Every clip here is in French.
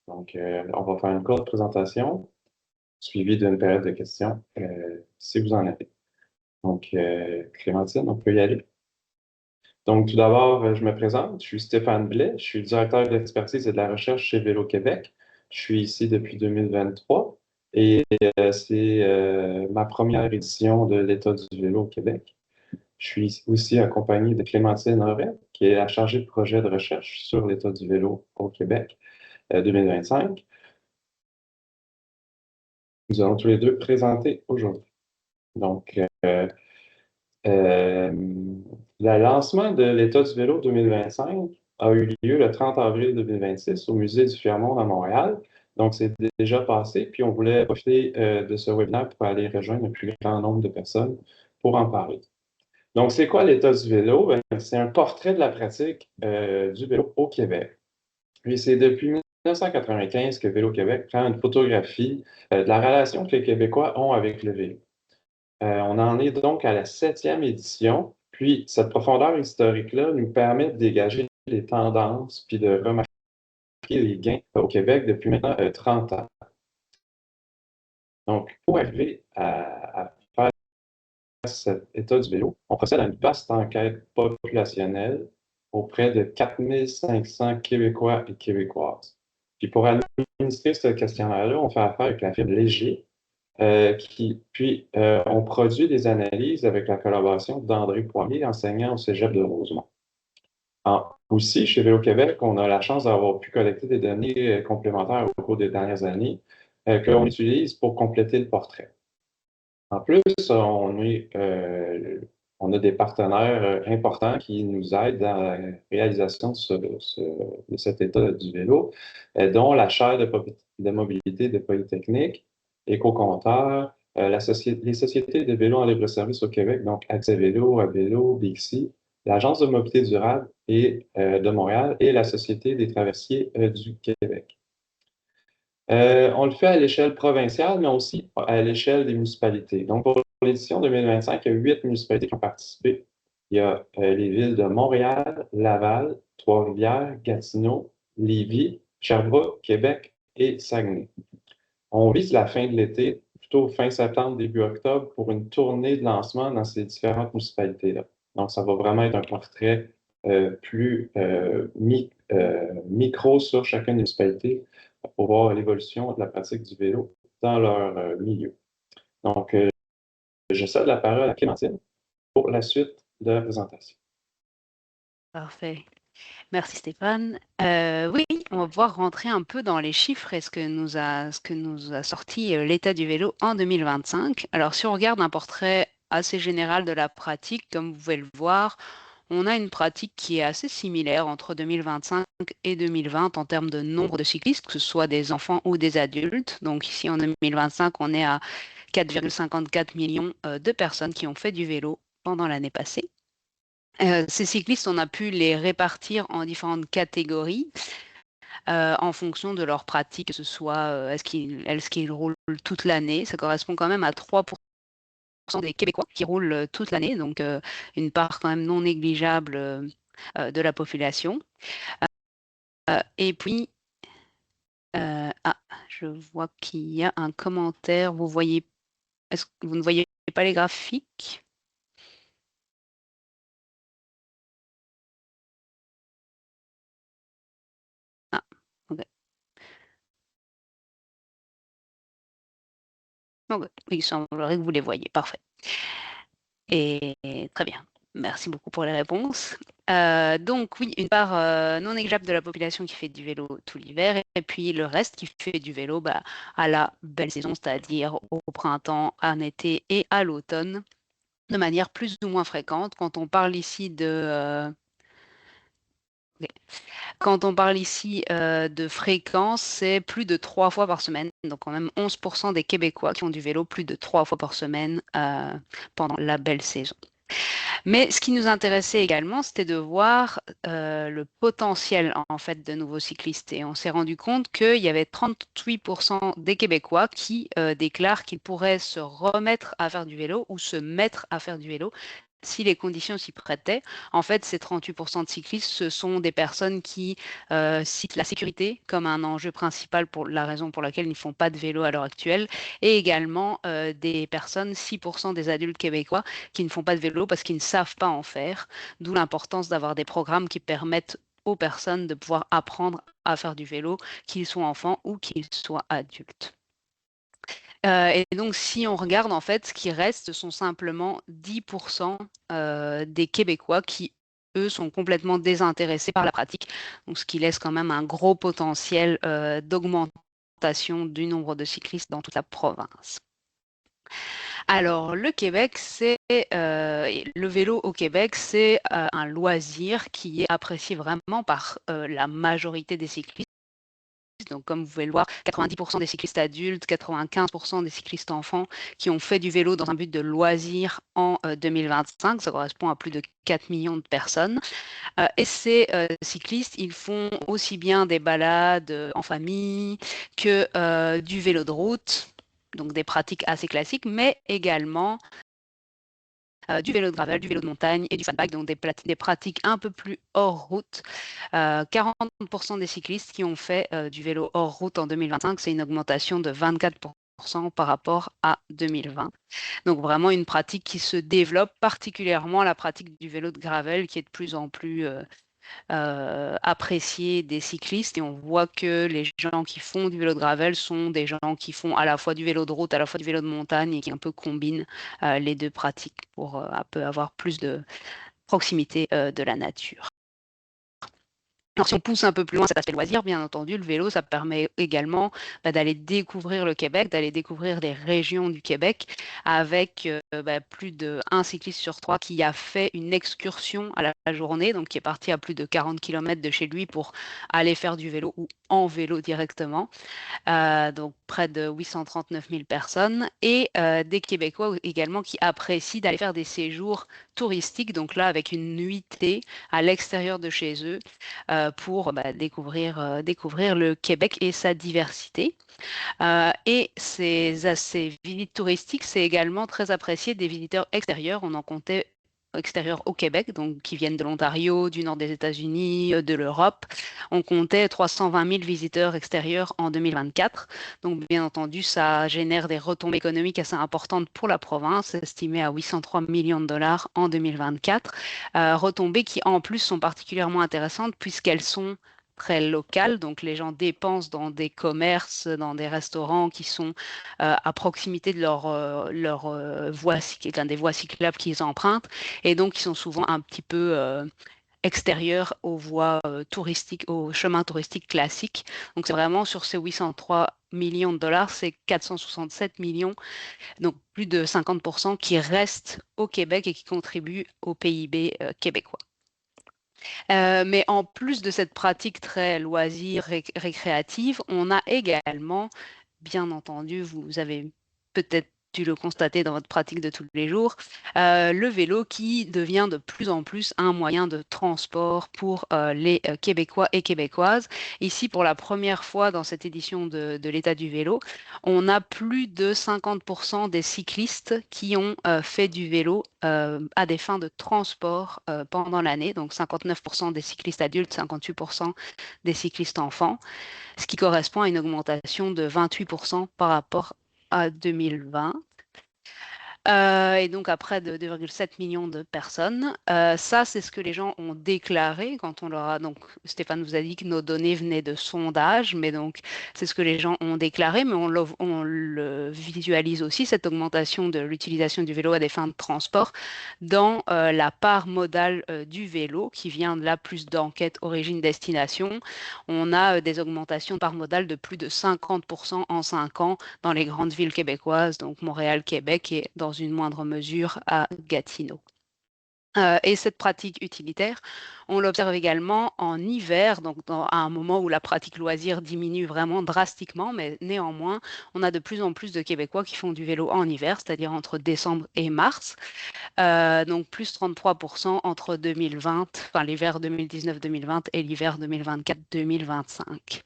Donc, on va faire une courte présentation suivie d'une période de questions, si vous en avez. Donc, Clémentine, on peut y aller. Donc, tout d'abord, je me présente. Je suis Stéphane Blais. Je suis directeur de l'expertise et de la recherche chez Vélo Québec. Je suis ici depuis 2023 et c'est ma première édition de l'État du vélo au Québec. Je suis aussi accompagné de Clémentine Auret, qui est la chargée de projet de recherche sur l'état du vélo au Québec 2025. Nous allons tous les deux présenter aujourd'hui. Donc, euh, le lancement de l'état du vélo 2025 a eu lieu le 30 avril 2026 au Musée du Fier-Monde à Montréal. Donc, c'est déjà passé, puis on voulait profiter de ce webinaire pour aller rejoindre le plus grand nombre de personnes pour en parler. Donc, c'est quoi l'état du vélo? C'est un portrait de la pratique du vélo au Québec. Puis c'est depuis 1995 que Vélo Québec prend une photographie de la relation que les Québécois ont avec le vélo. On en est donc à la 7e édition, puis cette profondeur historique-là nous permet de dégager les tendances puis de remarquer les gains au Québec depuis maintenant 30 ans. Donc, pour arriver à faire cet état du vélo, on procède à une vaste enquête populationnelle auprès de 4500 Québécois et Québécoises. Puis pour administrer ce questionnaire-là, on fait affaire avec la firme Léger, puis on produit des analyses avec la collaboration d'André Poirier, enseignant au Cégep de Rosemont. Aussi, chez Vélo-Québec, on a la chance d'avoir pu collecter des données complémentaires au cours des dernières années que l'on utilise pour compléter le portrait. En plus, on a des partenaires importants qui nous aident dans la réalisation de cet état du vélo, dont la chaire de mobilité de Polytechnique, Éco-Compteur, les sociétés de vélo en libre-service au Québec, donc Accès Vélo, Vélo, Bixi, l'Agence de mobilité durable de Montréal et la Société des traversiers du Québec. On le fait à l'échelle provinciale, mais aussi à l'échelle des municipalités. Donc, pour l'édition 2025, il y a 8 municipalités qui ont participé. Il y a les villes de Montréal, Laval, Trois-Rivières, Gatineau, Lévis, Sherbrooke, Québec et Saguenay. On vise la fin de l'été, plutôt fin septembre, début octobre, pour une tournée de lancement dans ces différentes municipalités-là. Donc, ça va vraiment être un portrait plus micro sur chacune des municipalités pour voir l'évolution de la pratique du vélo dans leur milieu. Donc, je cède la parole à Clémentine pour la suite de la présentation. Parfait. Merci Stéphane. Oui, on va pouvoir rentrer un peu dans les chiffres et ce que nous a sorti l'état du vélo en 2025. Alors, si on regarde un portrait assez général de la pratique, comme vous pouvez le voir, on a une pratique qui est assez similaire entre 2025 et 2020 en termes de nombre de cyclistes, que ce soit des enfants ou des adultes. Donc ici, en 2025, on est à 4,54 millions de personnes qui ont fait du vélo pendant l'année passée. Ces cyclistes, on a pu les répartir en différentes catégories en fonction de leur pratique, que ce soit est-ce qu'ils roulent toute l'année. Ça correspond quand même à 3% des Québécois qui roulent toute l'année, donc une part quand même non négligeable de la population. Et puis, je vois qu'il y a un commentaire. Est-ce que vous ne voyez pas les graphiques? Ah, ok. Ok. Il semblerait que vous les voyez. Parfait. Et très bien. Merci beaucoup pour les réponses. Donc oui, une part non négligeable de la population qui fait du vélo tout l'hiver et puis le reste qui fait du vélo à la belle saison, c'est-à-dire au printemps, en été et à l'automne, de manière plus ou moins fréquente. Quand on parle ici de fréquence, c'est plus de 3 fois par semaine. Donc quand même 11% des Québécois qui ont du vélo plus de 3 fois par semaine pendant la belle saison. Mais ce qui nous intéressait également, c'était de voir le potentiel en fait de nouveaux cyclistes. Et on s'est rendu compte qu'il y avait 38% des Québécois qui déclarent qu'ils pourraient se remettre à faire du vélo ou se mettre à faire du vélo si les conditions s'y prêtaient, en fait, ces 38% de cyclistes, ce sont des personnes qui citent la sécurité comme un enjeu principal pour la raison pour laquelle ils ne font pas de vélo à l'heure actuelle, et également des personnes, 6% des adultes québécois, qui ne font pas de vélo parce qu'ils ne savent pas en faire, d'où l'importance d'avoir des programmes qui permettent aux personnes de pouvoir apprendre à faire du vélo, qu'ils soient enfants ou qu'ils soient adultes. Et donc, si on regarde, en fait, ce qui reste, ce sont simplement 10% des Québécois qui, eux, sont complètement désintéressés par la pratique. Donc, ce qui laisse quand même un gros potentiel d'augmentation du nombre de cyclistes dans toute la province. Alors, le vélo au Québec, c'est un loisir qui est apprécié vraiment par la majorité des cyclistes. Donc, comme vous pouvez le voir, 90% des cyclistes adultes, 95% des cyclistes enfants qui ont fait du vélo dans un but de loisir en 2025. Ça correspond à plus de 4 millions de personnes. Et ces cyclistes, ils font aussi bien des balades en famille que du vélo de route, donc des pratiques assez classiques, mais également du vélo de gravel, du vélo de montagne et du fat bike, donc des pratiques un peu plus hors route. 40% des cyclistes qui ont fait du vélo hors route en 2025, c'est une augmentation de 24% par rapport à 2020. Donc vraiment une pratique qui se développe, particulièrement la pratique du vélo de gravel qui est de plus en plus apprécié des cyclistes, et on voit que les gens qui font du vélo de gravel sont des gens qui font à la fois du vélo de route, à la fois du vélo de montagne et qui un peu combinent les deux pratiques pour un peu avoir plus de proximité de la nature. Alors, si on pousse un peu plus loin cet aspect loisir, bien entendu, le vélo, ça permet également d'aller découvrir le Québec, d'aller découvrir les régions du Québec, avec plus d'un cycliste sur trois qui a fait une excursion à la journée, donc qui est parti à plus de 40 km de chez lui pour aller faire du vélo ou en vélo directement. Donc près de 839 000 personnes, et des Québécois également qui apprécient d'aller faire des séjours touristiques, donc là avec une nuitée à l'extérieur de chez eux pour découvrir le Québec et sa diversité. Et ces visites touristiques, c'est également très apprécié des visiteurs extérieurs. On en comptait extérieurs au Québec, donc qui viennent de l'Ontario, du nord des États-Unis, de l'Europe. On comptait 320 000 visiteurs extérieurs en 2024. Donc, bien entendu, ça génère des retombées économiques assez importantes pour la province, estimées à 803 millions de dollars en 2024. Retombées qui, en plus, sont particulièrement intéressantes puisqu'elles sont très locales, donc les gens dépensent dans des commerces, dans des restaurants qui sont à proximité de des voies cyclables qu'ils empruntent, et donc ils sont souvent un petit peu extérieurs aux voies touristiques, aux chemins touristiques classiques. Donc c'est vraiment sur ces 803 millions de dollars, c'est 467 millions, donc plus de 50% qui restent au Québec et qui contribuent au PIB québécois. Mais en plus de cette pratique très loisir récréative, on a également, bien entendu, vous avez peut-être dû le constater dans votre pratique de tous les jours, le vélo qui devient de plus en plus un moyen de transport pour les Québécois et Québécoises. Ici, pour la première fois dans cette édition de l'État du vélo, on a plus de 50% des cyclistes qui ont fait du vélo à des fins de transport pendant l'année. Donc 59% des cyclistes adultes, 58% des cyclistes enfants, ce qui correspond à une augmentation de 28% par rapport à 2020. Et donc à près de 2,7 millions de personnes. Ça, c'est ce que les gens ont déclaré quand on leur a... Donc Stéphane vous a dit que nos données venaient de sondages, mais donc c'est ce que les gens ont déclaré, mais on le visualise aussi, cette augmentation de l'utilisation du vélo à des fins de transport, dans la part modale du vélo, qui vient de là plus d'enquête origine-destination. On a des augmentations de part modale de plus de 50% en 5 ans dans les grandes villes québécoises, donc Montréal, Québec et dans une moindre mesure à Gatineau. Et cette pratique utilitaire, on l'observe également en hiver, donc à un moment où la pratique loisir diminue vraiment drastiquement, mais néanmoins, on a de plus en plus de Québécois qui font du vélo en hiver, c'est-à-dire entre décembre et mars. Donc plus 33% entre 2020, enfin l'hiver 2019-2020 et l'hiver 2024-2025.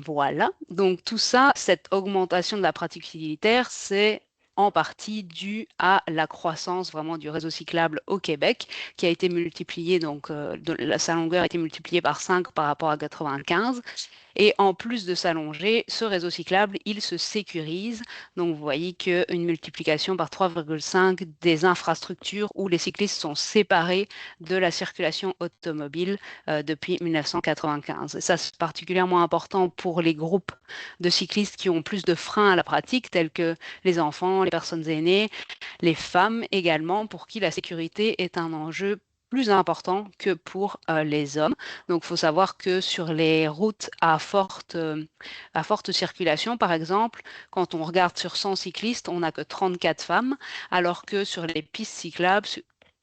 Voilà, donc tout ça, cette augmentation de la pratique utilitaire, c'est en partie dû à la croissance vraiment du réseau cyclable au Québec, qui a été multiplié, donc sa longueur a été multipliée par 5 par rapport à 95. Et en plus de s'allonger, ce réseau cyclable, il se sécurise. Donc, vous voyez qu'une multiplication par 3,5 des infrastructures où les cyclistes sont séparés de la circulation automobile depuis 1995. Et ça, c'est particulièrement important pour les groupes de cyclistes qui ont plus de freins à la pratique, tels que les enfants, les personnes aînées, les femmes également, pour qui la sécurité est un enjeu plus important que pour les hommes. Donc, il faut savoir que sur les routes à forte circulation, par exemple, quand on regarde sur 100 cyclistes, on n'a que 34 femmes, alors que sur les pistes cyclables,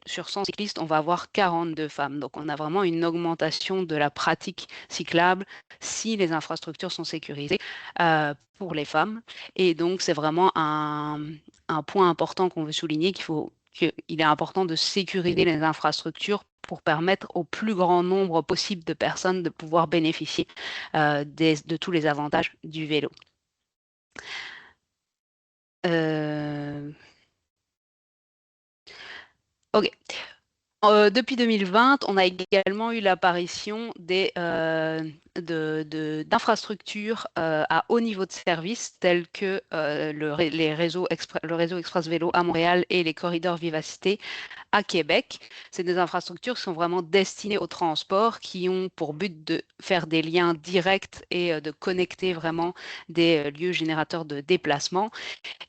sur 100 cyclistes, on va avoir 42 femmes. Donc, on a vraiment une augmentation de la pratique cyclable si les infrastructures sont sécurisées pour les femmes. Et donc, c'est vraiment un point important qu'on veut souligner, qu'il est important de sécuriser les infrastructures pour permettre au plus grand nombre possible de personnes de pouvoir bénéficier de tous les avantages du vélo. OK. Depuis 2020, on a également eu l'apparition d'infrastructures à haut niveau de service tels que le réseau Express Vélo à Montréal et les corridors Vivacité à Québec. C'est des infrastructures qui sont vraiment destinées au transport, qui ont pour but de faire des liens directs et de connecter vraiment des lieux générateurs de déplacement.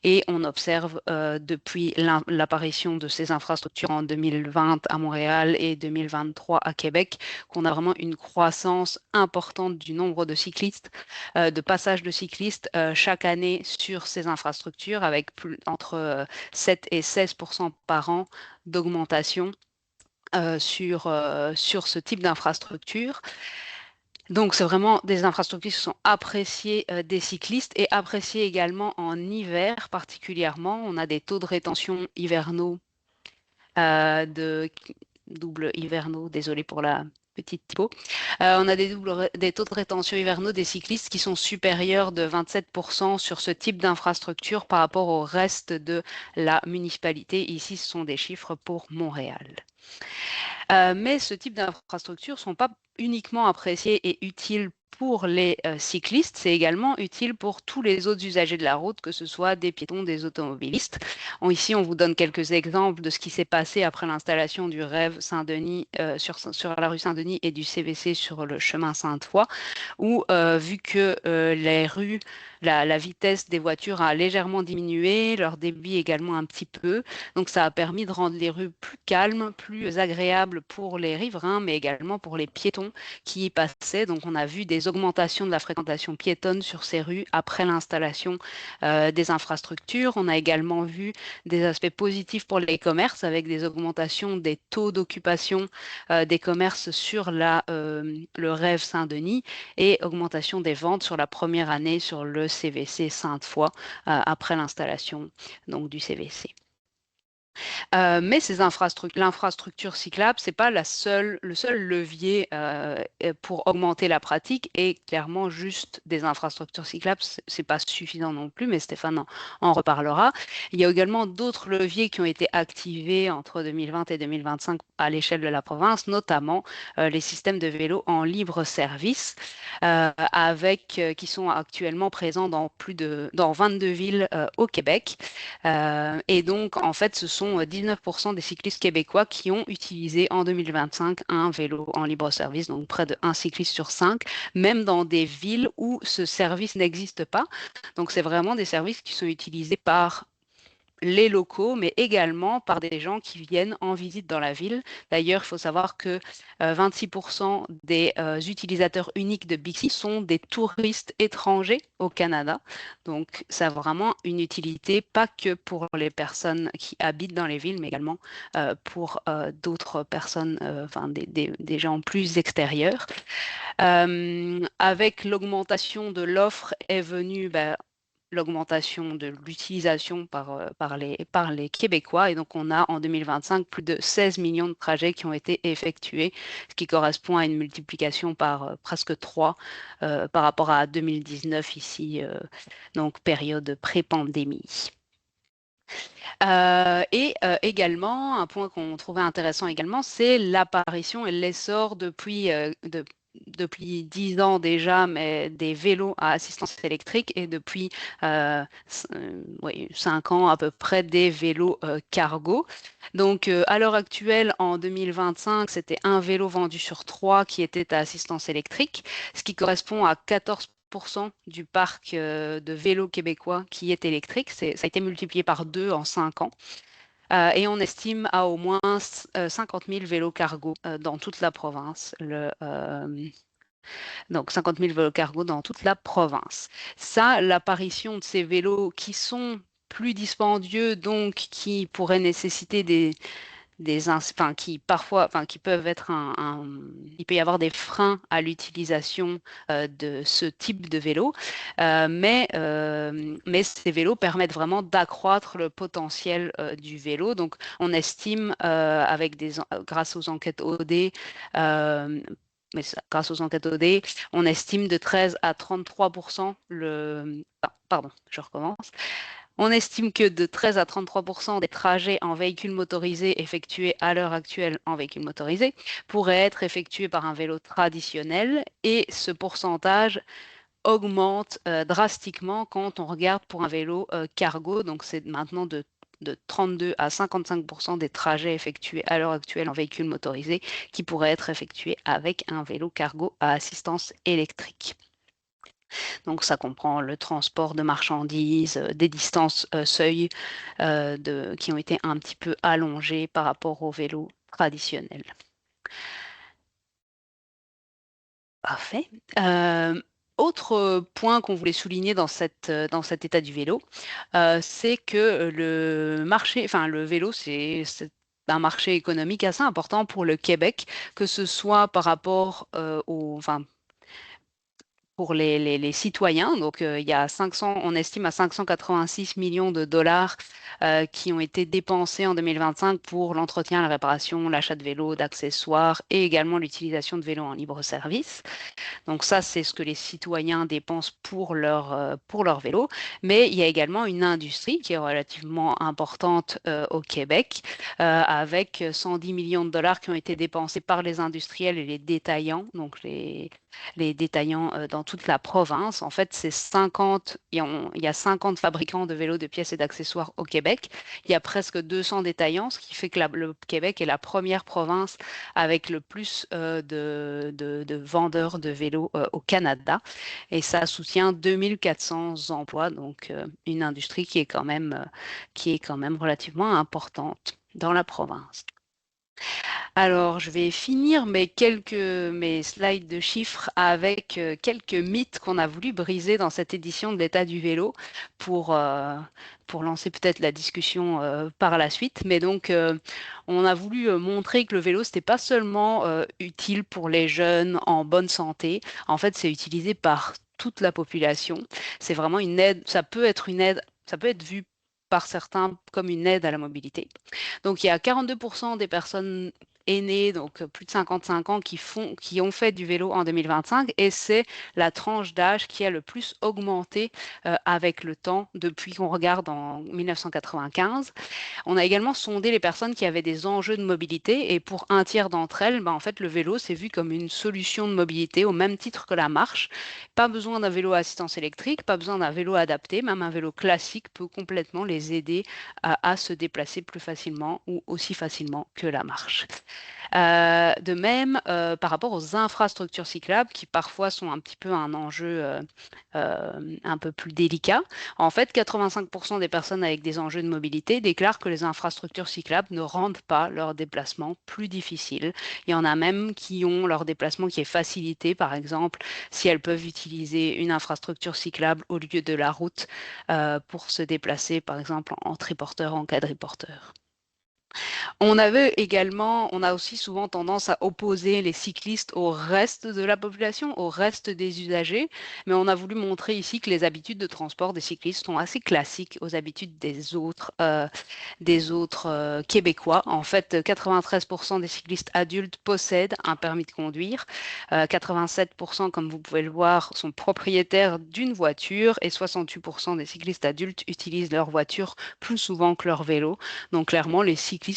Et on observe depuis l'apparition de ces infrastructures en 2020 à Montréal et 2023 à Québec qu'on a vraiment une croissance importante du nombre de cyclistes, de passages de cyclistes chaque année sur ces infrastructures avec entre 7 et 16% par an d'augmentation sur ce type d'infrastructure. Donc, c'est vraiment des infrastructures qui sont appréciées des cyclistes et appréciées également en hiver particulièrement. On a des taux de rétention hivernaux, double hivernaux, désolé pour la petite typo. On a des taux de rétention hivernaux des cyclistes qui sont supérieurs de 27% sur ce type d'infrastructure par rapport au reste de la municipalité. Ici, ce sont des chiffres pour Montréal. Mais ce type d'infrastructures ne sont pas uniquement appréciées et utiles pour les cyclistes, c'est également utile pour tous les autres usagers de la route, que ce soit des piétons, des automobilistes. Ici, on vous donne quelques exemples de ce qui s'est passé après l'installation du REV Saint-Denis sur la rue Saint-Denis et du CVC sur le chemin Sainte-Foy, où vu que les rues, la vitesse des voitures a légèrement diminué, leur débit également un petit peu. Donc, ça a permis de rendre les rues plus calmes, plus agréables pour les riverains, mais également pour les piétons qui y passaient. Donc, on a vu des augmentations de la fréquentation piétonne sur ces rues après l'installation des infrastructures. On a également vu des aspects positifs pour les commerces avec des augmentations des taux d'occupation des commerces sur le REV Saint-Denis et augmentation des ventes sur la première année sur le CVC Sainte-Foy après l'installation donc du CVC. Mais l'infrastructure cyclable, c'est pas le seul levier pour augmenter la pratique et clairement juste des infrastructures cyclables, c'est pas suffisant non plus, mais Stéphane en reparlera. Il y a également d'autres leviers qui ont été activés entre 2020 et 2025 à l'échelle de la province, notamment les systèmes de vélos en libre service qui sont actuellement présents dans 22 villes au Québec. Et donc, en fait, ce sont 19% des cyclistes québécois qui ont utilisé en 2025 un vélo en libre service, donc près de 1 cycliste sur 5, même dans des villes où ce service n'existe pas. Donc, c'est vraiment des services qui sont utilisés par les locaux, mais également par des gens qui viennent en visite dans la ville. D'ailleurs, il faut savoir que 26% des utilisateurs uniques de Bixi sont des touristes étrangers au Canada. Donc, ça a vraiment une utilité, pas que pour les personnes qui habitent dans les villes, mais également pour d'autres personnes, enfin des gens plus extérieurs. Avec l'augmentation de l'offre est venue l'augmentation de l'utilisation par les Québécois. Et donc, on a en 2025 plus de 16 millions de trajets qui ont été effectués, ce qui correspond à une multiplication par presque 3 par rapport à 2019 ici, donc période pré-pandémie. Également, un point qu'on trouvait intéressant également, c'est l'apparition et l'essor depuis 10 ans déjà, mais des vélos à assistance électrique et depuis oui, 5 ans à peu près des vélos cargo. Donc à l'heure actuelle, en 2025, c'était un vélo vendu sur 3 qui était à assistance électrique, ce qui correspond à 14% du parc de vélos québécois qui est électrique. Ça a été multiplié par 2 en 5 ans. Et on estime à au moins 50 000 vélos cargo dans toute la province. Donc 50 000 vélos cargo dans toute la province. Ça, l'apparition de ces vélos qui sont plus dispendieux, donc qui pourraient nécessiter enfin, qui parfois, enfin, qui peuvent être il peut y avoir des freins à l'utilisation de ce type de vélo, mais ces vélos permettent vraiment d'accroître le potentiel du vélo. Donc, on estime grâce aux enquêtes OD, grâce aux enquêtes OD, on estime de 13 à 33% pardon, je recommence. On estime que de 13 à 33% des trajets en véhicule motorisé effectués à l'heure actuelle en véhicule motorisé pourraient être effectués par un vélo traditionnel et ce pourcentage augmente drastiquement quand on regarde pour un vélo cargo. Donc c'est maintenant de 32 à 55% des trajets effectués à l'heure actuelle en véhicule motorisé qui pourraient être effectués avec un vélo cargo à assistance électrique. Donc ça comprend le transport de marchandises, des distances seuil qui ont été un petit peu allongées par rapport au vélo traditionnel. Parfait. Autre point qu'on voulait souligner dans cet état du vélo, c'est que le vélo, c'est un marché économique assez important pour le Québec, que ce soit par rapport enfin, pour les citoyens. Donc, il y a on estime à 586 millions de dollars qui ont été dépensés en 2025 pour l'entretien, la réparation, l'achat de vélos, d'accessoires et également l'utilisation de vélos en libre service. Donc ça, c'est ce que les citoyens dépensent pour leur vélo. Mais il y a également une industrie qui est relativement importante au Québec, avec 110 millions de dollars qui ont été dépensés par les industriels et les détaillants, donc les détaillants dans toute la province. En fait, il y a 50 fabricants de vélos, de pièces et d'accessoires au Québec. Il y a presque 200 détaillants, ce qui fait que le Québec est la première province avec le plus de vendeurs de vélos au Canada. Et ça soutient 2400 emplois, donc une industrie qui est quand même relativement importante dans la province. Alors, je vais finir mes slides de chiffres avec quelques mythes qu'on a voulu briser dans cette édition de l'état du vélo pour, euh, pour lancer peut-être la discussion par la suite. Mais donc, on a voulu montrer que le vélo, c'était pas seulement utile pour les jeunes en bonne santé. En fait, c'est utilisé par toute la population. C'est vraiment une aide. Ça peut être une aide. Ça peut être vu par certains comme une aide à la mobilité. Donc, il y a 42% des personnes aînés, donc plus de 55 ans, qui ont fait du vélo en 2025 et c'est la tranche d'âge qui a le plus augmenté avec le temps depuis qu'on regarde en 1995. On a également sondé les personnes qui avaient des enjeux de mobilité et pour un tiers d'entre elles, en fait, le vélo s'est vu comme une solution de mobilité au même titre que la marche. Pas besoin d'un vélo à assistance électrique, pas besoin d'un vélo adapté, même un vélo classique peut complètement les aider à se déplacer plus facilement ou aussi facilement que la marche. De même, par rapport aux infrastructures cyclables, qui parfois sont un petit peu un enjeu un peu plus délicat, en fait, 85% des personnes avec des enjeux de mobilité déclarent que les infrastructures cyclables ne rendent pas leur déplacement plus difficile. Il y en a même qui ont leur déplacement qui est facilité, par exemple, si elles peuvent utiliser une infrastructure cyclable au lieu de la route pour se déplacer, par exemple, en triporteur, en quadriporteur. On a aussi souvent tendance à opposer les cyclistes au reste de la population, au reste des usagers, mais on a voulu montrer ici que les habitudes de transport des cyclistes sont assez classiques aux habitudes des autres Québécois. En fait, 93% des cyclistes adultes possèdent un permis de conduire. 87%, comme vous pouvez le voir, sont propriétaires d'une voiture et 68% des cyclistes adultes utilisent leur voiture plus souvent que leur vélo. Donc clairement, les cyclistes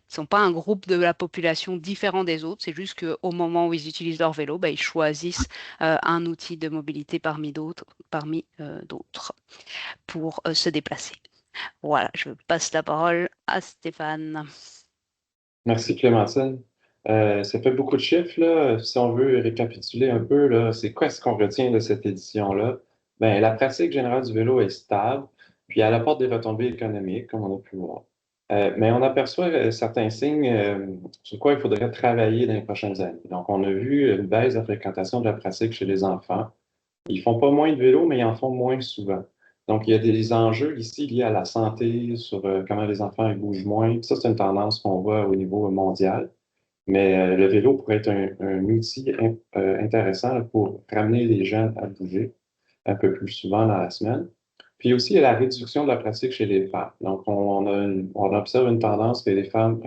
sont pas un groupe de la population différent des autres. C'est juste qu'au moment où ils utilisent leur vélo, bah, ils choisissent un outil de mobilité parmi d'autres pour se déplacer. Voilà, je passe la parole à Stéphane. Merci Clémentine. Ça fait beaucoup de chiffres, là. Si on veut récapituler un peu, là, c'est quoi ce qu'on retient de cette édition-là? Ben, la pratique générale du vélo est stable, puis elle apporte des retombées économiques, comme on a pu voir. Mais on aperçoit certains signes sur quoi il faudrait travailler dans les prochaines années. Donc, on a vu une baisse de fréquentation de la pratique chez les enfants. Ils font pas moins de vélo, mais ils en font moins souvent. Donc, il y a des enjeux ici liés à la santé, sur comment les enfants ils bougent moins. Puis ça, c'est une tendance qu'on voit au niveau mondial. Mais le vélo pourrait être un outil intéressant là, pour ramener les jeunes à bouger un peu plus souvent dans la semaine. Puis aussi, il y a la réduction de la pratique chez les femmes. Donc, on observe une tendance que les femmes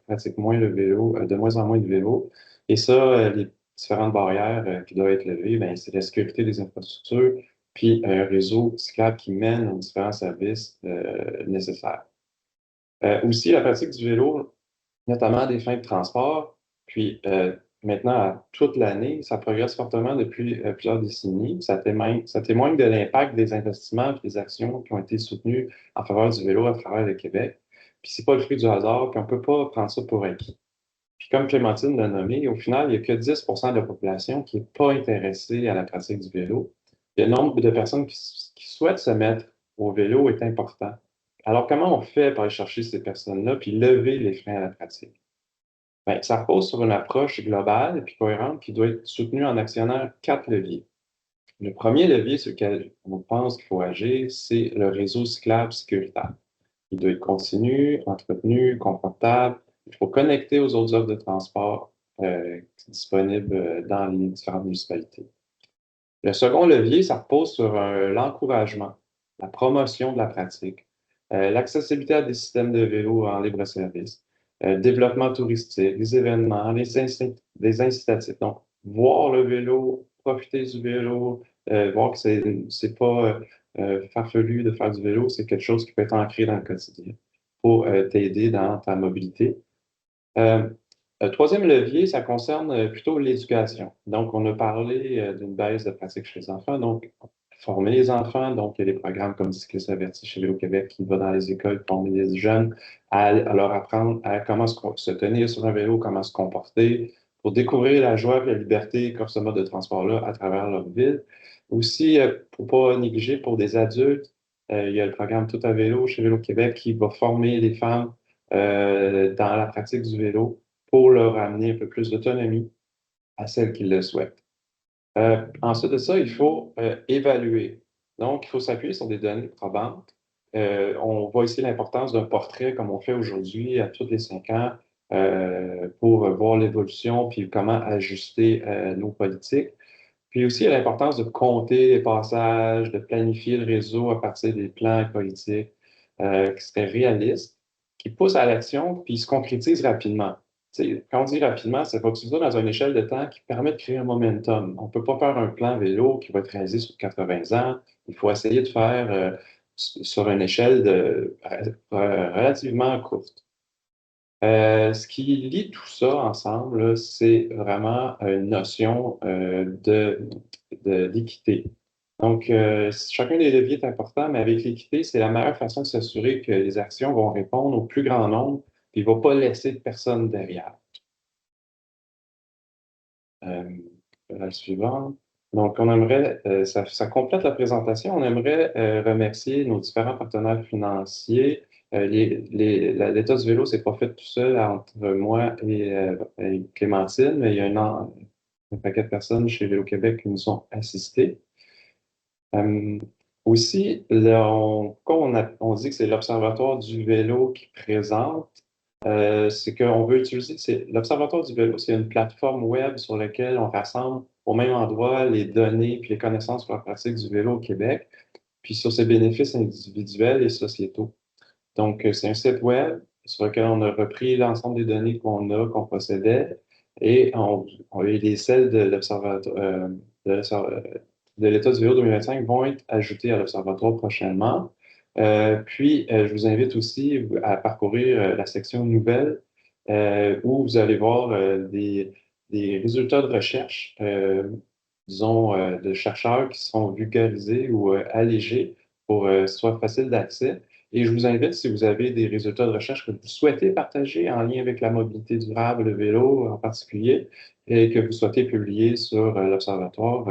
pratiquent moins le vélo, de moins en moins de vélo. Et ça, les différentes barrières qui doivent être levées, ben, c'est la sécurité des infrastructures, puis un réseau cyclable qui mène aux différents services nécessaires. Aussi, la pratique du vélo, notamment à des fins de transport. Puis maintenant, à toute l'année, ça progresse fortement depuis plusieurs décennies. Ça témoigne de l'impact des investissements et des actions qui ont été soutenues en faveur du vélo à travers le Québec. Puis c'est pas le fruit du hasard, puis on peut pas prendre ça pour acquis. Puis comme Clémentine l'a nommé, au final, il n'y a que 10% de la population qui n'est pas intéressée à la pratique du vélo. Le nombre de personnes qui souhaitent se mettre au vélo est important. Alors, comment on fait pour aller chercher ces personnes-là puis lever les freins à la pratique? Bien, ça repose sur une approche globale et puis cohérente qui doit être soutenue en actionnant quatre leviers. Le premier levier sur lequel on pense qu'il faut agir, c'est le réseau cyclable sécuritaire. Il doit être continu, entretenu, confortable. Il faut connecter aux autres offres de transport disponibles dans les différentes municipalités. Le second levier, ça repose sur l'encouragement, la promotion de la pratique, l'accessibilité à des systèmes de vélo en libre service, développement touristique, des événements, des incitatifs. Donc, voir le vélo, profiter du vélo, voir que c'est pas farfelu de faire du vélo, c'est quelque chose qui peut être ancré dans le quotidien pour t'aider dans ta mobilité. Euh, le troisième levier, ça concerne plutôt l'éducation. Donc, on a parlé d'une baisse de pratique chez les enfants. Donc, former les enfants. Donc, il y a des programmes comme Cyclistes avertis chez Vélo-Québec qui va dans les écoles former les jeunes à leur apprendre à comment se tenir sur un vélo, comment se comporter, pour découvrir la joie et la liberté comme ce mode de transport-là à travers leur ville. Aussi, pour pas négliger, pour des adultes, il y a le programme Tout à vélo chez Vélo-Québec qui va former les femmes dans la pratique du vélo pour leur amener un peu plus d'autonomie à celles qui le souhaitent. Ensuite de ça, il faut évaluer. Donc, il faut s'appuyer sur des données probantes. On voit ici l'importance d'un portrait comme on fait aujourd'hui à tous les 5 ans pour voir l'évolution puis comment ajuster nos politiques. Puis aussi, il y a l'importance de compter les passages, de planifier le réseau à partir des plans et politiques qui seraient réalistes, qui poussent à l'action, puis se concrétisent rapidement. Quand on dit rapidement, c'est faut que ce soit dans une échelle de temps qui permet de créer un momentum. On ne peut pas faire un plan vélo qui va être réalisé sur 80 ans. Il faut essayer de faire sur une échelle relativement courte. Ce qui lie tout ça ensemble, là, c'est vraiment une notion d'équité. Donc, chacun des leviers est important, mais avec l'équité, c'est la meilleure façon de s'assurer que les actions vont répondre au plus grand nombre, puis il ne va pas laisser de personne derrière. Euh, la suivante. Donc, on aimerait, ça complète la présentation, on aimerait remercier nos différents partenaires financiers. L'État du vélo, c'est pas fait tout seul entre moi et Clémentine, mais il y a un paquet de personnes chez Vélo-Québec qui nous ont assistés. Euh, Aussi, quand on dit que c'est l'Observatoire du vélo qui présente, c'est qu'on veut utiliser, l'Observatoire du vélo, c'est une plateforme web sur laquelle on rassemble au même endroit les données puis les connaissances sur la pratique du vélo au Québec, puis sur ses bénéfices individuels et sociétaux. Donc, c'est un site web sur lequel on a repris l'ensemble des données qu'on possédait, et les celles de l'Observatoire, de l'Observ- de l'État du vélo 2025 vont être ajoutées à l'Observatoire prochainement. Je vous invite aussi à parcourir la section nouvelles, où vous allez voir des résultats de recherche, disons, de chercheurs qui sont vulgarisés ou allégés pour que ce soit facile d'accès. Et je vous invite, si vous avez des résultats de recherche que vous souhaitez partager en lien avec la mobilité durable, le vélo en particulier, et que vous souhaitez publier sur l'Observatoire,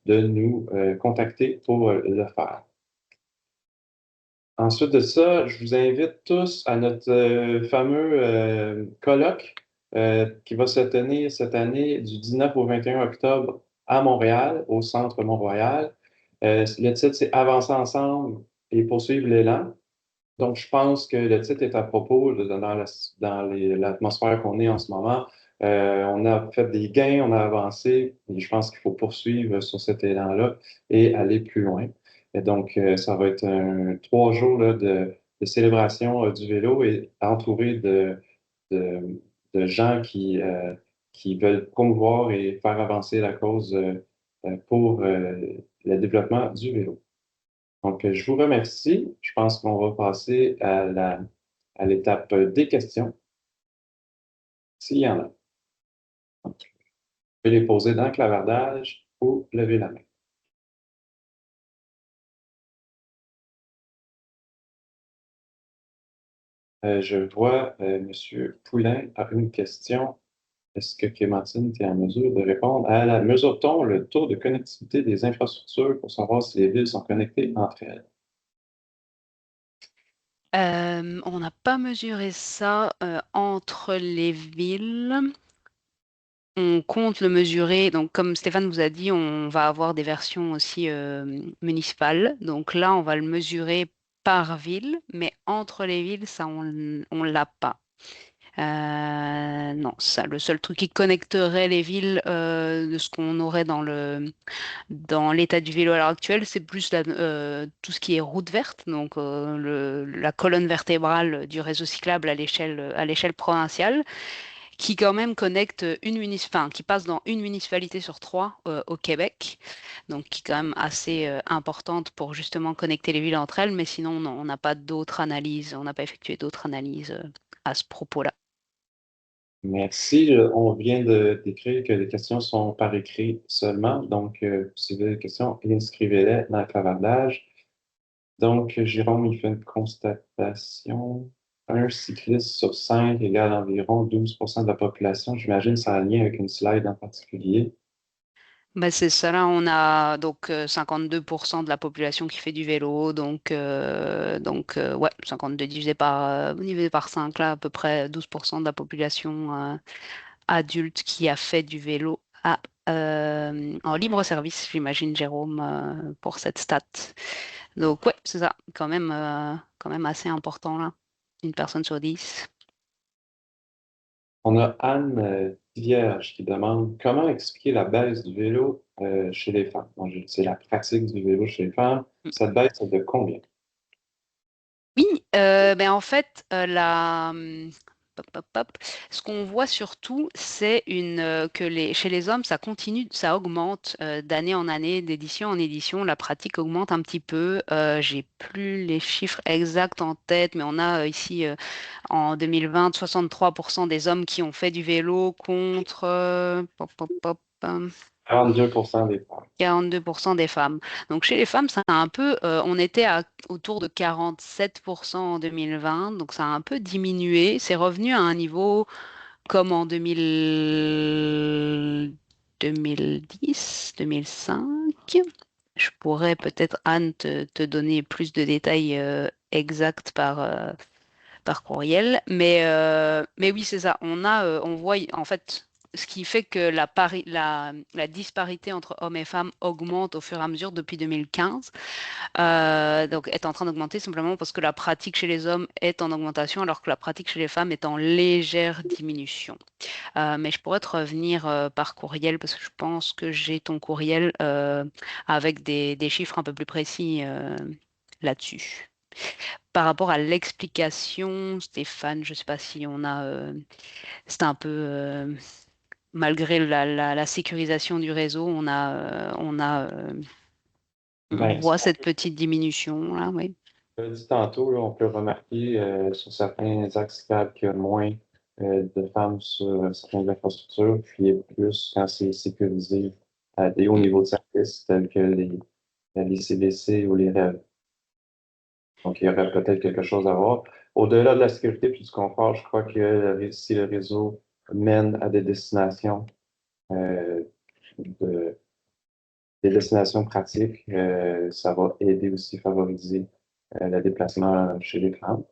de nous contacter pour le faire. Ensuite de ça, je vous invite tous à notre fameux colloque qui va se tenir cette année du 19 au 21 octobre à Montréal, au Centre Mont-Royal. Le titre, c'est Avancer ensemble et poursuivre l'élan. Donc, je pense que le titre est à propos dans l'atmosphère qu'on est en ce moment. On a fait des gains, on a avancé, et je pense qu'il faut poursuivre sur cet élan-là et aller plus loin. Et donc, ça va être 3 jours là, de célébration du vélo et entouré de, de gens qui veulent promouvoir et faire avancer la cause pour le développement du vélo. Donc, je vous remercie. Je pense qu'on va passer à l'étape des questions, s'il y en a. Donc, vous pouvez les poser dans le clavardage ou lever la main. Je vois M. Poulain a une question. Est-ce que Clémentine, tu es en mesure de répondre à la mesure-t-on le taux de connectivité des infrastructures pour savoir si les villes sont connectées entre elles? On n'a pas mesuré ça entre les villes. On compte le mesurer. Donc, comme Stéphane vous a dit, on va avoir des versions aussi municipales. Donc là, on va le mesurer par ville, mais entre les villes, ça, on l'a pas. Non, ça, le seul truc qui connecterait les villes de ce qu'on aurait dans l'état du vélo à l'heure actuelle, c'est plus tout ce qui est route verte, donc la colonne vertébrale du réseau cyclable à l'échelle provinciale, qui quand même connecte enfin, qui passe dans une municipalité sur trois au Québec, donc qui est quand même assez importante pour justement connecter les villes entre elles, mais sinon, non, on n'a pas d'autres analyses, on n'a pas effectué d'autres analyses à ce propos-là. Merci. On vient d'écrire que les questions sont par écrit seulement. Donc, si vous avez des questions, inscrivez-les dans le clavardage. Donc, Jérôme, il fait une constatation. Un cycliste sur 5 égale environ 12% de la population. J'imagine que ça a un lien avec une slide en particulier. Bah, c'est ça, là, on a donc 52% de la population qui fait du vélo, ouais, 52 divisé par 5 là, à peu près 12% de la population adulte qui a fait du vélo en libre service, j'imagine, Jérôme, pour cette stat. Donc, ouais, c'est ça, quand même assez important, là, une personne sur 10. On a Anne Vierge qui demande comment expliquer la baisse du vélo chez les femmes. Donc, c'est la pratique du vélo chez les femmes. Cette baisse est de combien? Oui, ben en fait, hop, hop, hop. Ce qu'on voit surtout, c'est chez les hommes, ça continue, ça augmente d'année en année, d'édition en édition. La pratique augmente un petit peu. J'ai plus les chiffres exacts en tête, mais on a ici en 2020 63% des hommes qui ont fait du vélo contre pop, pop, pop, 42% des femmes. 42% des femmes. Donc chez les femmes, ça a un peu, on était autour de 47% en 2020, donc ça a un peu diminué. C'est revenu à un niveau comme en 2010, 2005. Je pourrais peut-être, Anne, te donner plus de détails exacts par courriel. Mais oui, c'est ça. On voit, en fait. ce qui fait que la disparité entre hommes et femmes augmente au fur et à mesure depuis 2015. Donc, est en train d'augmenter simplement parce que la pratique chez les hommes est en augmentation, alors que la pratique chez les femmes est en légère diminution. Mais je pourrais te revenir par courriel parce que je pense que j'ai ton courriel avec des chiffres un peu plus précis là-dessus. Par rapport à l'explication, Stéphane, je ne sais pas si on a... c'est un peu... malgré la sécurisation du réseau, on Ben, voit cette petite diminution là, oui. je l'ai dit tantôt, là, on peut remarquer sur certains axes câbles qu'il y a moins de femmes sur certaines infrastructures, puis plus quand c'est sécurisé à des hauts Mm. niveaux de service tels que les CBC ou les REV. Donc, il y aurait peut-être quelque chose à voir. Au-delà de la sécurité puis du confort, je crois que si le réseau mène à euh, de- des destinations pratiques, ça va aider aussi, favoriser le déplacement chez les femmes.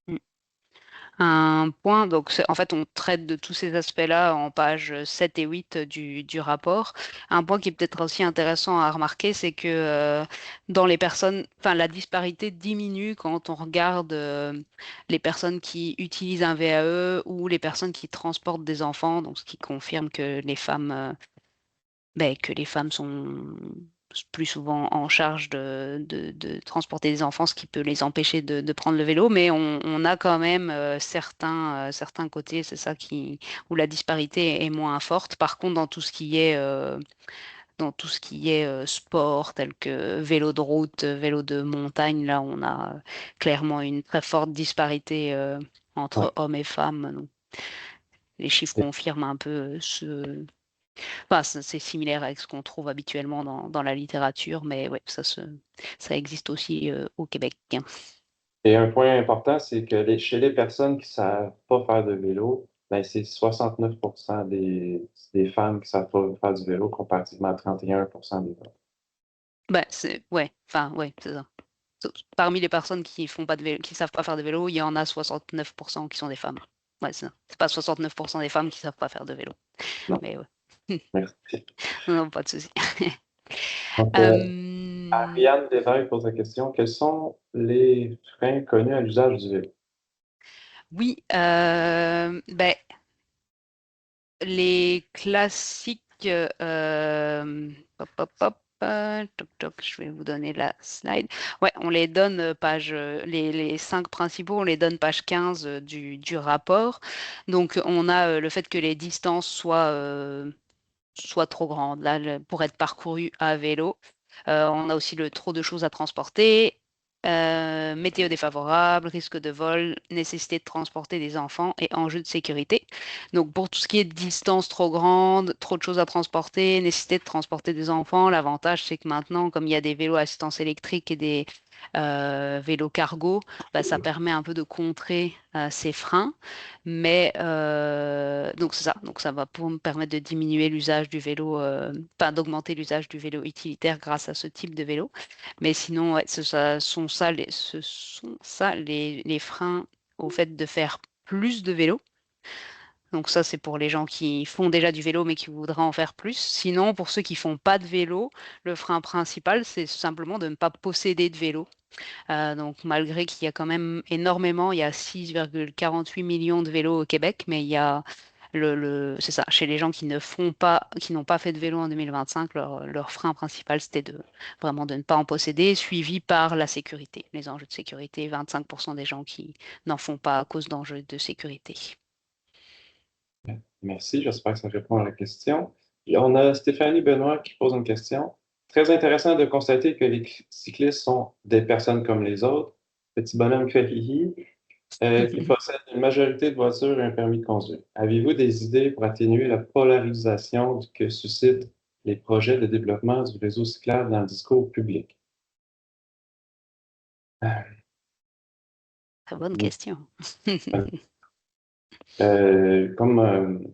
Mm. Un point, donc en fait on traite de tous ces aspects-là en pages 7 et 8 du rapport. Un point qui est peut-être aussi intéressant à remarquer, c'est que dans les personnes, enfin la disparité diminue quand on regarde les personnes qui utilisent un VAE ou les personnes qui transportent des enfants, donc ce qui confirme que que les femmes sont plus souvent en charge de transporter des enfants, ce qui peut les empêcher de prendre le vélo, mais on a quand même certains côtés, c'est ça où la disparité est moins forte. Par contre, dans tout ce qui est sport, tel que vélo de route, vélo de montagne, là, on a clairement une très forte disparité Ouais. entre hommes et femmes. Donc, les chiffres confirment un peu enfin, c'est similaire avec ce qu'on trouve habituellement dans la littérature, mais ouais, ça existe aussi au Québec. Et un point important, c'est que chez les personnes qui ne savent pas faire de vélo, ben, c'est 69% des femmes qui ne savent pas faire du vélo comparativement à 31% des hommes. Ouais, enfin, ouais, c'est ça. Parmi les personnes qui font pas de vélo, qui savent pas faire de vélo, il y en a 69% qui sont des femmes. Ouais, c'est ça. C'est pas 69% des femmes qui savent pas faire de vélo, Non, mais ouais. merci. Non, pas de souci. Donc, Euh, Ariane Desvaires pose la question, quels sont les freins connus à l'usage du vélo? oui, les classiques, hop, hop, hop, toc, toc, je vais vous donner la slide. Ouais, on les donne les cinq principaux, on les donne page 15 du rapport. Donc, on a le fait que les distances soient trop grandes là, pour être parcourues à vélo. On a aussi le trop de choses à transporter. Météo défavorable, risque de vol, nécessité de transporter des enfants et enjeux de sécurité. Donc pour tout ce qui est distance trop grande, trop de choses à transporter, nécessité de transporter des enfants, l'avantage c'est que maintenant, comme il y a des vélos à assistance électrique et des vélos cargo, bah, ça permet un peu de contrer ces freins. Mais donc c'est ça, donc ça va pour me permettre de diminuer l'usage du vélo, enfin d'augmenter l'usage du vélo utilitaire grâce à ce type de vélo. Mais sinon, ouais, ce sont ça les freins au fait de faire plus de vélo. Donc ça, c'est pour les gens qui font déjà du vélo mais qui voudraient en faire plus. Sinon, pour ceux qui font pas de vélo, le frein principal, c'est simplement de ne pas posséder de vélo. Donc malgré qu'il y a quand même énormément, il y a 6,48 millions de vélos au Québec, mais il y a c'est ça, chez les gens qui ne font pas, qui n'ont pas fait de vélo en 2025, leur frein principal, c'était vraiment de ne pas en posséder, suivi par la sécurité, les enjeux de sécurité, 25% des gens qui n'en font pas à cause d'enjeux de sécurité. Merci, j'espère que ça répond à la question. Et on a Stéphanie Benoît qui pose une question. Très intéressant de constater que les cyclistes sont des personnes comme les autres, petit bonhomme fait hihi, qui possèdent une majorité de voitures et un permis de conduire. Avez-vous des idées pour atténuer la polarisation que suscitent les projets de développement du réseau cyclable dans le discours public? Très bonne question. Comme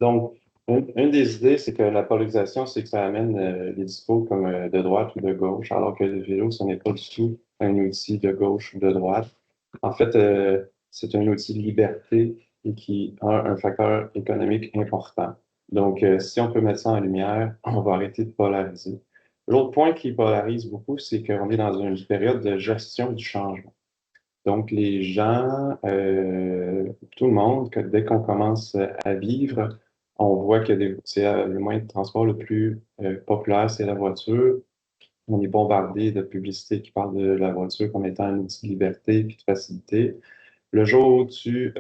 Donc, une des idées, c'est que la polarisation, c'est que ça amène les discours comme de droite ou de gauche, alors que le vélo, ce n'est pas du tout un outil de gauche ou de droite. En fait, c'est un outil de liberté et qui a un facteur économique important. Donc, si on peut mettre ça en lumière, on va arrêter de polariser. L'autre point qui polarise beaucoup, c'est qu'on est dans une période de gestion du changement. Donc, les gens, tout le monde, dès qu'on commence à vivre, on voit que c'est le moyen de transport le plus populaire, c'est la voiture. On est bombardé de publicités qui parlent de la voiture comme étant un outil de liberté et de facilité. Le jour où tu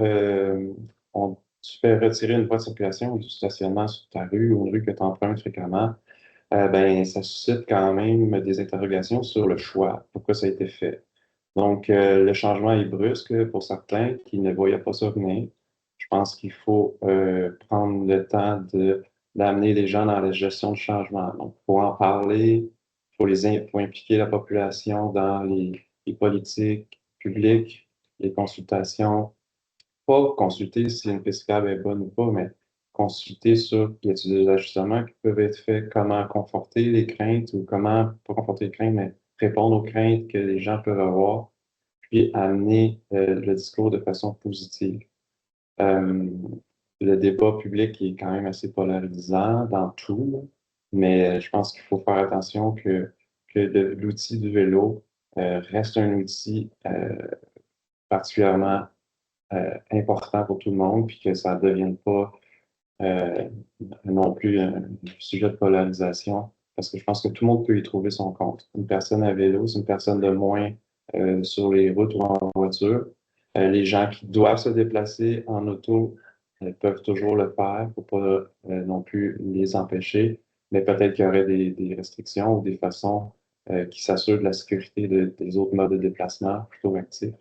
fais retirer une voie de circulation ou du stationnement sur ta rue ou une rue que tu empruntes fréquemment, ben, ça suscite quand même des interrogations sur le choix, pourquoi ça a été fait. Donc, le changement est brusque pour certains qui ne voyaient pas ça venir. Je pense qu'il faut prendre le temps d'amener les gens dans la gestion du changement. Donc, il faut en parler, faut impliquer la population dans les politiques publiques, les consultations. Pas consulter si une piste cyclable est bonne ou pas, mais consulter sur y a-t-il des ajustements qui peuvent être faits, comment conforter les craintes ou comment, pas conforter les craintes, mais répondre aux craintes que les gens peuvent avoir puis amener le discours de façon positive. Euh, le débat public est quand même assez polarisant dans tout, là, mais je pense qu'il faut faire attention que l'outil du vélo reste un outil particulièrement important pour tout le monde, puis que ça ne devienne pas euh, non plus un sujet de polarisation, parce que je pense que tout le monde peut y trouver son compte. Une personne à vélo, c'est une personne de moins sur les routes ou en voiture. Les gens qui doivent se déplacer en auto peuvent toujours le faire, il ne faut pas non plus les empêcher, mais peut-être qu'il y aurait des restrictions ou des façons qui s'assurent de la sécurité des autres modes de déplacement plutôt actifs.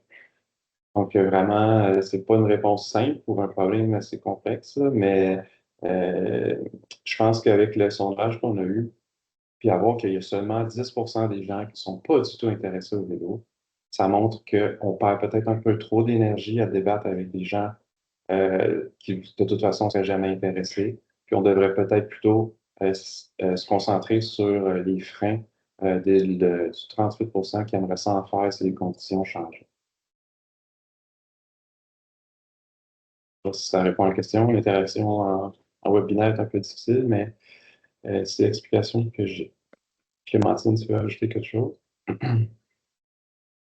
Donc, vraiment, c'est pas une réponse simple pour un problème assez complexe, là, mais euh, je pense qu'avec le sondage qu'on a eu, puis à voir qu'il y a seulement 10% des gens qui sont pas du tout intéressés au vélo, ça montre qu'on perd peut-être un peu trop d'énergie à débattre avec des gens qui, de toute façon, ne seraient jamais intéressés. Puis on devrait peut-être plutôt se concentrer sur les freins du 38% qui aimeraient s'en faire si les conditions changent. Sais pas si ça répond à la question. L'interaction en webinaire est un peu difficile, mais c'est l'explication que j'ai. Clémentine, tu veux ajouter quelque chose?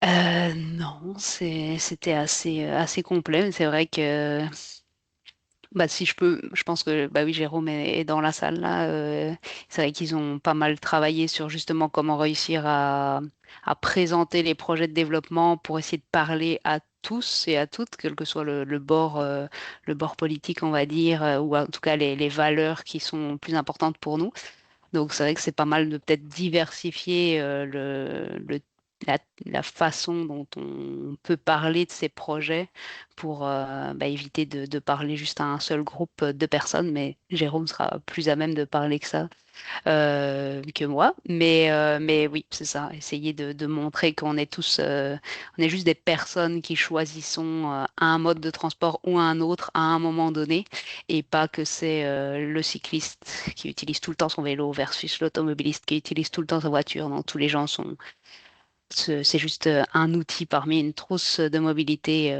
Non, c'était assez complet. C'est vrai que bah, si je peux, je pense que bah oui, Jérôme est dans la salle là. C'est vrai qu'ils ont pas mal travaillé sur justement comment réussir à présenter les projets de développement pour essayer de parler à tous et à toutes, quel que soit le bord politique, on va dire, ou en tout cas les valeurs qui sont plus importantes pour nous. Donc c'est vrai que c'est pas mal de peut-être diversifier la, la façon dont on peut parler de ces projets pour bah, éviter de parler juste à un seul groupe de personnes, mais Jérôme sera plus à même de parler que ça que moi. Mais oui, c'est ça, essayer de montrer qu'on est tous, on est juste des personnes qui choisissons un mode de transport ou un autre à un moment donné, et pas que c'est le cycliste qui utilise tout le temps son vélo versus l'automobiliste qui utilise tout le temps sa voiture. Non, tous les gens sont, c'est juste un outil parmi une trousse de mobilité,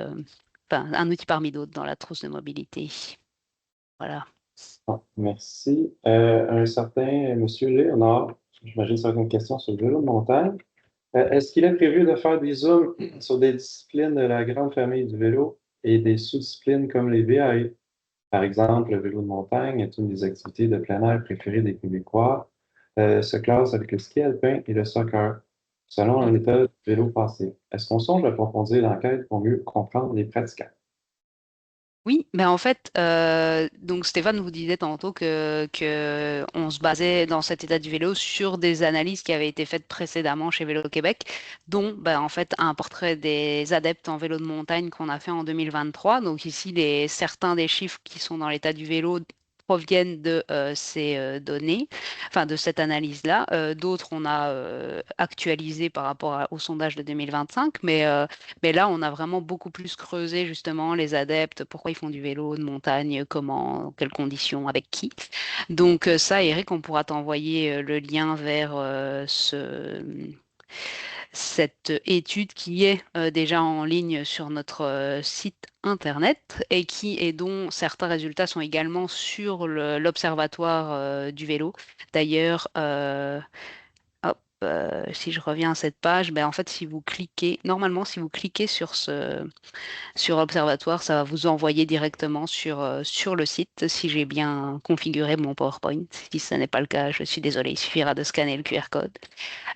enfin, un outil parmi d'autres dans la trousse de mobilité. Voilà. Ah, merci. Un certain monsieur Léonard, j'imagine que c'est une question sur le vélo de montagne. Est-ce qu'il est prévu de faire des zooms sur des disciplines de la grande famille du vélo et des sous-disciplines comme les VAE? Par exemple, le vélo de montagne est une des activités de plein air préférées des Québécois. Se classe avec le ski alpin et le soccer, selon un état de vélo passé. Est-ce qu'on songe à approfondir l'enquête pour mieux comprendre les pratiquants? Oui, mais en fait, donc Stéphane vous disait tantôt que on se basait dans cet état du vélo sur des analyses qui avaient été faites précédemment chez Vélo Québec, dont ben, en fait un portrait des adeptes en vélo de montagne qu'on a fait en 2023. Donc ici, certains des chiffres qui sont dans l'état du vélo proviennent de ces données, enfin de cette analyse-là. D'autres, on a actualisé par rapport au sondage de 2025, mais là, on a vraiment beaucoup plus creusé justement les adeptes, pourquoi ils font du vélo de montagne, comment, dans quelles conditions, avec qui. Donc ça, Eric, on pourra t'envoyer le lien vers cette étude qui est déjà en ligne sur notre site internet et dont certains résultats sont également sur l'Observatoire du vélo. D'ailleurs, hop, si je reviens à cette page, ben en fait, si vous cliquez, normalement, si vous cliquez sur Observatoire, ça va vous envoyer directement sur le site si j'ai bien configuré mon PowerPoint. Si ce n'est pas le cas, je suis désolée, il suffira de scanner le QR code.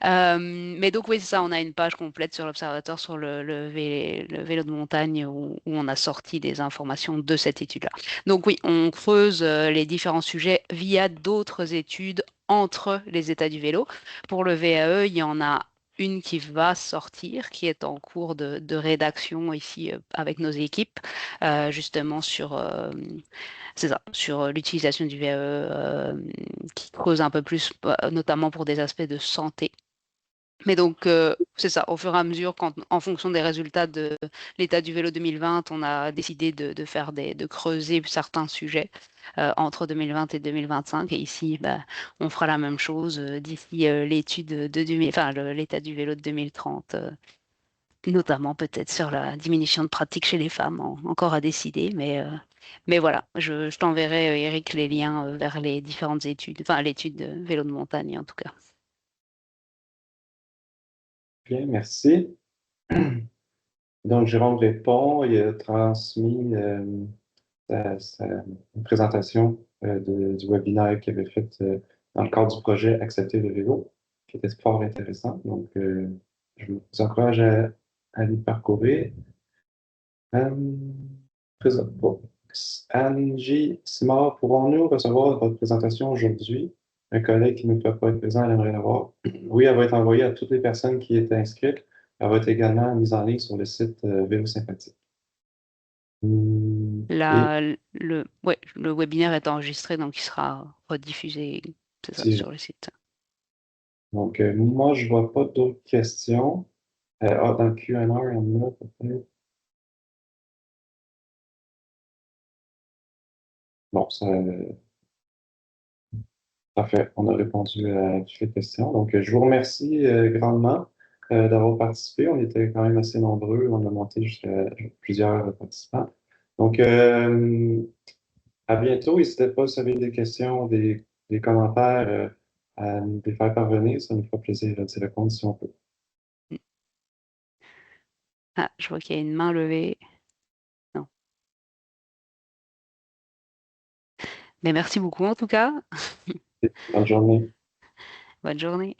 Mais donc oui, c'est ça, on a une page complète sur l'Observatoire sur le vélo de montagne où on a sorti des informations de cette étude-là. Donc oui, on creuse les différents sujets via d'autres études entre les états du vélo. Pour le VAE, il y en a une qui va sortir, qui est en cours de rédaction ici avec nos équipes, justement c'est ça, sur l'utilisation du VAE, qui creuse un peu plus, notamment pour des aspects de santé. Mais donc, c'est ça, au fur et à mesure, en fonction des résultats de l'état du vélo 2020, on a décidé de creuser certains sujets entre 2020 et 2025. Et ici, bah, on fera la même chose d'ici l'étude de 2000, enfin, l'état du vélo de 2030, notamment peut-être sur la diminution de pratique chez les femmes, encore à décider. Mais voilà, je t'enverrai, Eric, les liens vers les différentes études, enfin, l'étude de vélo de montagne en tout cas. Bien, merci. Donc, Jérôme répond, il a transmis sa présentation du webinaire qu'il avait fait dans le cadre du projet Accepter le vélo, qui était fort intéressant. Donc, je vous encourage à l'y parcourir. Euh, bon. Angie Simard, pourrons-nous recevoir votre présentation aujourd'hui? Un collègue qui ne peut pas être présent, elle aimerait l'avoir. Oui, elle va être envoyée à toutes les personnes qui étaient inscrites. Elle va être également mise en ligne sur le site Vélo Sympathique. Et Le webinaire est enregistré, donc il sera rediffusé, c'est ça, si- sur le site. donc, moi, je ne vois pas d'autres questions. Dans le Q&A, il y en a peut-être. Bon, ça, parfait. On a répondu à toutes les questions. Donc, je vous remercie grandement d'avoir participé. On était quand même assez nombreux. On a monté jusqu'à plusieurs participants. Donc, à bientôt. N'hésitez pas si vous avez des questions, des commentaires à nous les faire parvenir. Ça nous fera plaisir d'y répondre si on peut. Ah, je vois qu'il y a une main levée. Non. Mais merci beaucoup en tout cas. Bonne journée. Bonne journée.